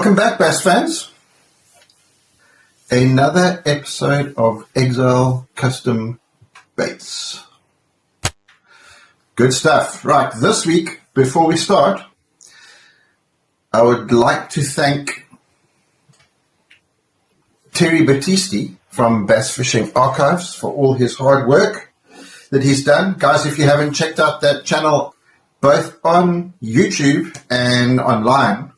Welcome back, Bass fans. Another episode of Exile Custom Baits. Good stuff. Right, this week, before we start, I would like to thank Terry Battisti from Bass Fishing Archives for all his hard work that he's done. Guys, if you haven't checked out that channel, both on YouTube and online,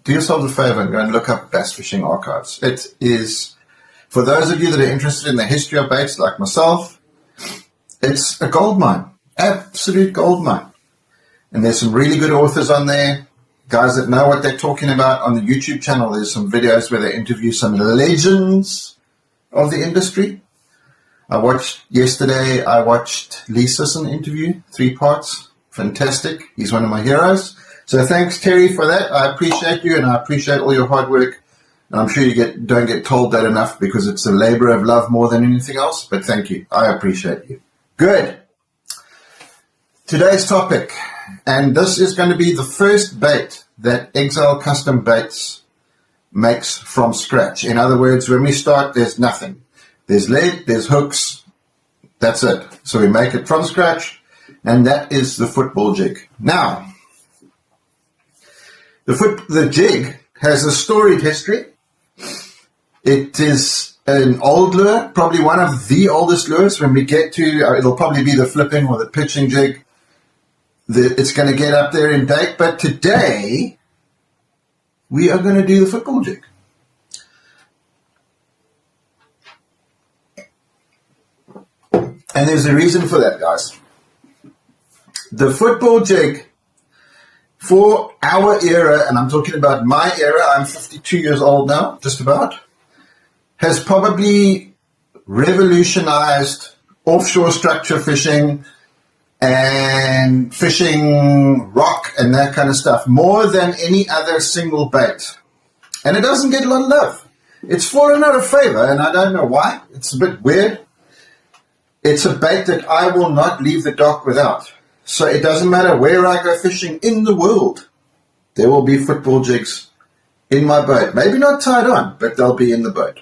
do yourselves a favor and go and look up Bass Fishing Archives. It is, for those of you that are interested in the history of baits like myself, it's a gold mine, absolute gold mine. And there's some really good authors on there, guys that know what they're talking about. On the YouTube channel, there's some videos where they interview some legends of the industry. Yesterday I watched Lee Sisson interview, 3 parts, fantastic. He's one of my heroes. So thanks, Terry, for that. I appreciate you, and I appreciate all your hard work. And I'm sure you don't get told that enough because it's a labor of love more than anything else. But thank you. I appreciate you. Good. Today's topic, and this is going to be the first bait that Exile Custom Baits makes from scratch. In other words, when we start, there's nothing. There's lead, there's hooks. That's it. So we make it from scratch, and that is the football jig. Now, the jig has a storied history. It is an old lure, probably one of the oldest lures. When we get to, it'll probably be the flipping or the pitching jig. It's going to get up there in date. But today, we are going to do the football jig. And there's a reason for that, guys. The football jig, for our era, and I'm talking about my era, I'm 52 years old now, just about, has probably revolutionized offshore structure fishing and fishing rock and that kind of stuff more than any other single bait. And it doesn't get a lot of love. It's fallen out of favor, and I don't know why. It's a bit weird. It's a bait that I will not leave the dock without. So it doesn't matter where I go fishing in the world, there will be football jigs in my boat. Maybe not tied on, but they'll be in the boat.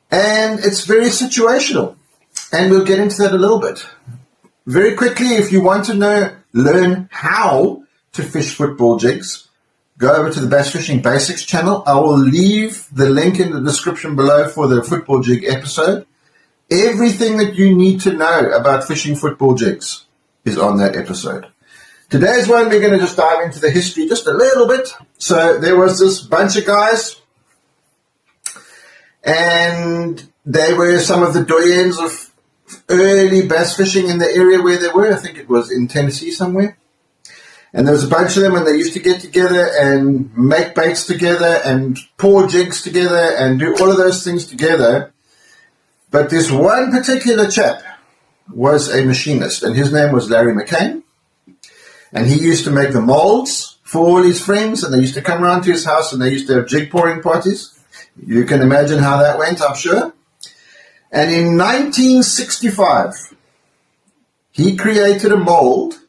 And it's very situational. And we'll get into that a little bit. Very quickly, if you want to learn how to fish football jigs, go over to the Bass Fishing Basics channel. I will leave the link in the description below for the football jig episode. Everything that you need to know about fishing football jigs is on that episode. Today's one, we're going to just dive into the history just a little bit. So there was this bunch of guys, and they were some of the doyens of early bass fishing in the area where they were. I think it was in Tennessee somewhere. And there was a bunch of them, and they used to get together and make baits together and pour jigs together and do all of those things together. But this one particular chap was a machinist, and his name was Larry McCain. And he used to make the molds for all his friends, and they used to come around to his house, and they used to have jig pouring parties. You can imagine how that went, I'm sure. And in 1965, he created a mold.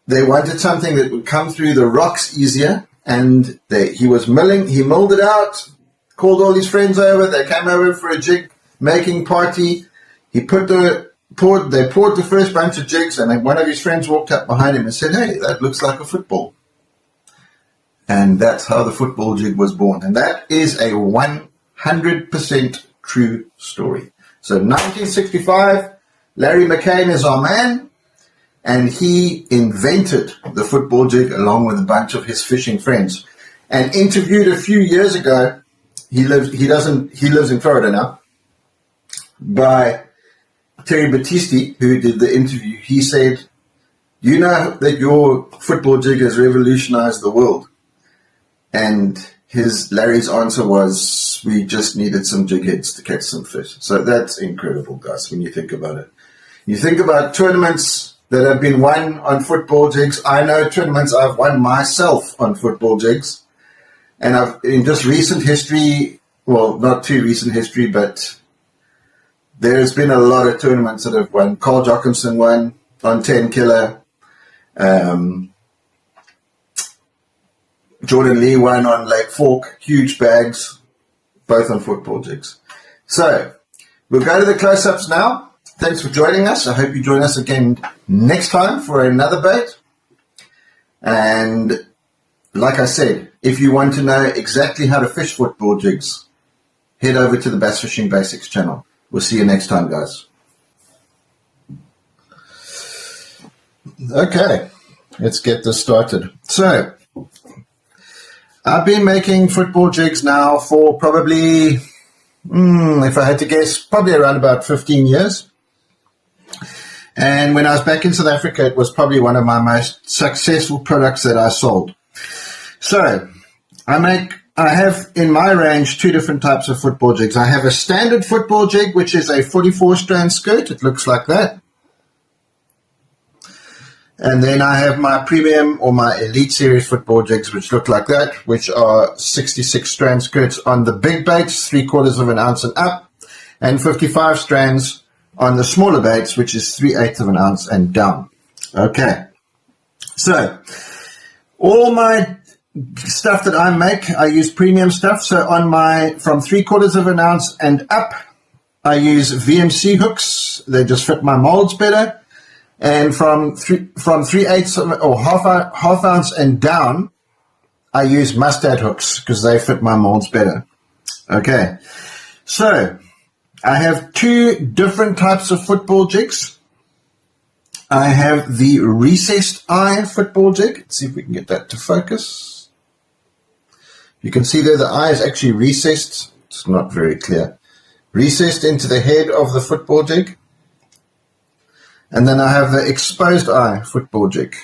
They wanted something that would come through the rocks easier, and he milled it out, called all his friends over. They came over for a jig making party. They poured the first bunch of jigs, and then one of his friends walked up behind him and said, "Hey, that looks like a football." And that's how the football jig was born. And that is a 100% true story. So 1965, Larry McCain is our man, and he invented the football jig along with a bunch of his fishing friends. And interviewed a few years ago, he lives in Florida now, by Terry Battisti, who did the interview. He said, "You know that your football jig has revolutionized the world." And Larry's answer was, "We just needed some jig heads to catch some fish." So that's incredible, guys, when you think about it. You think about tournaments that have been won on football jigs. I know tournaments I've won myself on football jigs. And in just recent history, well, not too recent history, but there's been a lot of tournaments that have won. Carl Jockinson won on 10 killer. Jordan Lee won on Lake Fork, huge bags, both on football jigs. So we'll go to the close-ups now. Thanks for joining us. I hope you join us again next time for another bait. And like I said, if you want to know exactly how to fish football jigs, head over to the Bass Fishing Basics channel. We'll see you next time, guys. Okay, let's get this started. So, I've been making football jigs now for probably, if I had to guess, probably around about 15 years. And when I was back in South Africa, it was probably one of my most successful products that I sold. So, I have in my range two different types of football jigs. I have a standard football jig, which is a 44-strand skirt. It looks like that. And then I have my premium or my elite series football jigs, which look like that, which are 66-strand skirts on the big baits, 3/4 of an ounce and up, and 55 strands on the smaller baits, which is 3/8 of an ounce and down. Okay. So, all my stuff that I make, I use premium stuff. So on from 3/4 of an ounce and up, I use VMC hooks. They just fit my molds better. And from 3/8 or half ounce and down, I use mustard hooks because they fit my molds better. Okay. So I have two different types of football jigs. I have the recessed eye football jig. Let's see if we can get that to focus. You can see there the eye is actually recessed. It's not very clear. Recessed into the head of the football jig. And then I have the exposed eye football jig.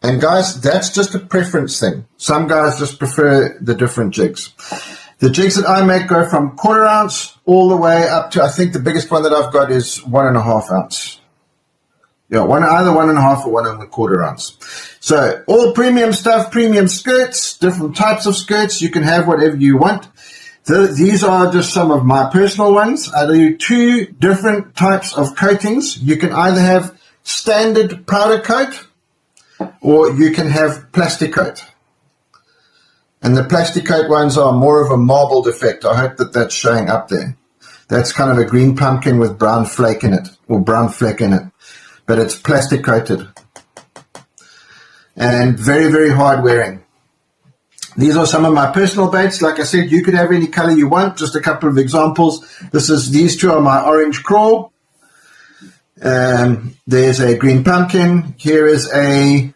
And guys, that's just a preference thing. Some guys just prefer the different jigs. The jigs that I make go from 1/4 ounce all the way up to, I think the biggest one that I've got is 1.5 ounce. Yeah, either 1.5 or 1.25 ounce. So all premium stuff, premium skirts, different types of skirts. You can have whatever you want. These are just some of my personal ones. I do two different types of coatings. You can either have standard powder coat or you can have plastic coat. And the plastic coat ones are more of a marbled effect. I hope that that's showing up there. That's kind of a green pumpkin with brown flake in it, or brown fleck in it. But it's plastic coated. And very, very hard wearing. These are some of my personal baits. Like I said, you could have any color you want. Just a couple of examples. These two are my orange crawl. There's a green pumpkin. Here is a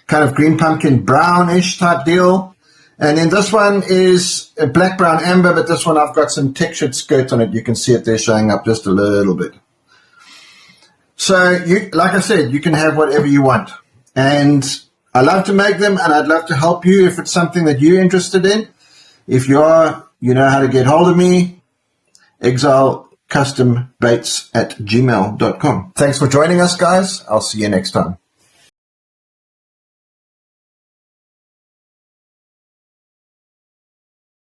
kind of green pumpkin brownish type deal. And then this one is a black, brown, amber, but this one I've got some textured skirt on it. You can see it there showing up just a little bit. So, like I said, you can have whatever you want. And I love to make them, and I'd love to help you if it's something that you're interested in. If you are, you know how to get hold of me, exilecustombaits@gmail.com. Thanks for joining us, guys. I'll see you next time.